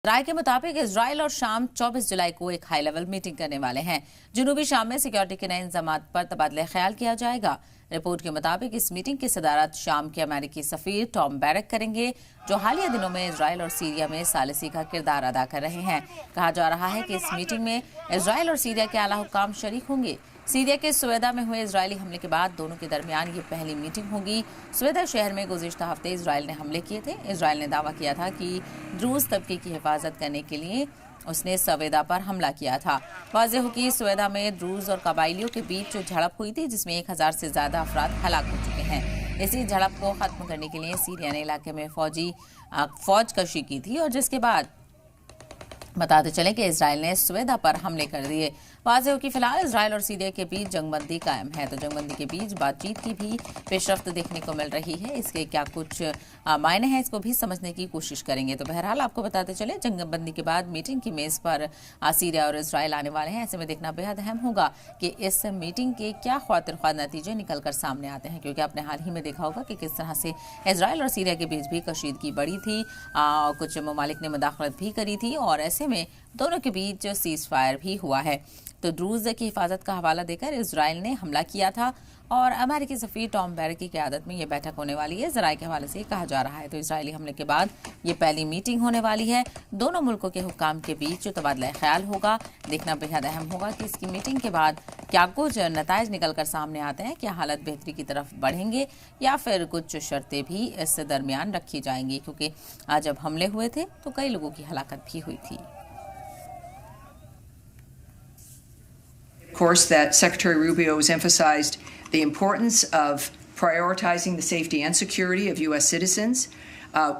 राय के मुताबिक इजराइल और शाम 24 जुलाई को एक हाई लेवल मीटिंग करने वाले हैं। जनूबी शाम में सिक्योरिटी के नए इंतजाम पर तबादला ख्याल किया जाएगा। रिपोर्ट के मुताबिक इस मीटिंग की सदारत शाम के अमेरिकी सफीर टॉम बैरक करेंगे, जो हालिया दिनों में इजराइल और सीरिया में सालिसी का किरदार अदा कर रहे हैं। कहा जा रहा है कि इस मीटिंग में इजराइल और सीरिया के आला हुक्काम शरीक होंगे। सीरिया के स्वेदा में हुए इजरायली हमले के बाद दोनों के दरमियान ये पहली मीटिंग होगी। स्वेदा शहर में गुज़िश्ता हफ्ते इजराइल ने हमले किए थे। इजराइल ने दावा किया था कि द्रूज तबके की हिफाजत करने के लिए उसने सवेदा पर हमला किया था। वाज़ेह हो कि स्वेदा में द्रूज और कबाइलियों के बीच झड़प हुई थी, जिसमें 1000 से ज्यादा अफराद हलाक हो चुके हैं। इसी झड़प को खत्म करने के लिए सीरिया ने इलाके में फौज कशी की थी और जिसके बाद बताते चलें कि इजराइल ने स्वेदा पर हमले कर दिए। वाज़ेह हो कि फिलहाल इजराइल और सीरिया के बीच जंगबंदी कायम है, तो जंगबंदी के बीच बातचीत की भी पेशरफ्त देखने को मिल रही है। इसके क्या कुछ मायने हैं, इसको भी समझने की कोशिश करेंगे। तो बहरहाल आपको बताते चले, जंगबंदी के बाद मीटिंग की मेज पर सीरिया और इजराइल आने वाले हैं। ऐसे में देखना बेहद अहम होगा कि इस मीटिंग के क्या ख्वातिर ख्वाह नतीजे निकल कर सामने आते हैं, क्योंकि आपने हाल ही में देखा होगा कि किस तरह से इजराइल और सीरिया के बीच भी कशीदगी बढ़ी थी। कुछ ममालिक ने मुदाखलत भी करी थी और ऐसे में दोनों के बीच सीज फायर भी हुआ है। तो द्रूज की हिफाजत का हवाला देकर इजराइल ने हमला किया था और अमेरिकी सफीर टॉम बैरक की क़यादत में ये बैठक होने वाली है। ज़राए के हवाले से कहा जा रहा है तो इजरायली हमले के बाद ये पहली मीटिंग होने वाली है। दोनों मुल्कों के हुक्काम के बीच जो तबादला ख्याल होगा, देखना बेहद अहम होगा कि इसकी मीटिंग के बाद क्या कुछ नताइज निकल कर सामने आते हैं। क्या हालत बेहतरी की तरफ बढ़ेंगे या फिर कुछ शर्तें भी इस दरमियान रखी जाएंगी, क्योंकि आज जब हमले हुए थे तो कई लोगों की हलाकत भी हुई थी। Of course, that Secretary Rubio has emphasized the importance of prioritizing the safety and security of U.S. citizens.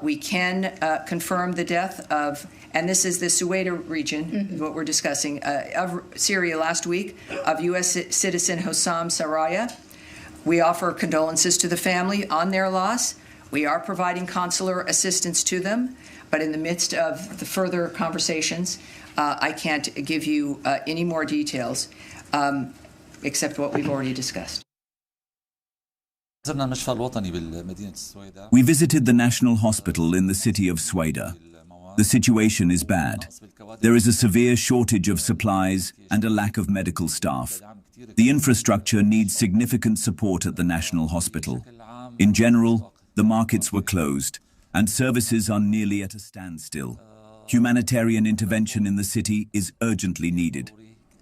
We can confirm the death of, and this is the Sueda region, what we're discussing, of Syria last week, of U.S. citizen Hossam Saraya. We offer condolences to the family on their loss. We are providing consular assistance to them, but in the midst of the further conversations, I can't give you any more details. Except what we've already discussed. We visited the National Hospital in the city of Sueda. The situation is bad. There is a severe shortage of supplies and a lack of medical staff. The infrastructure needs significant support at the National Hospital. In general, the markets were closed and services are nearly at a standstill. Humanitarian intervention in the city is urgently needed.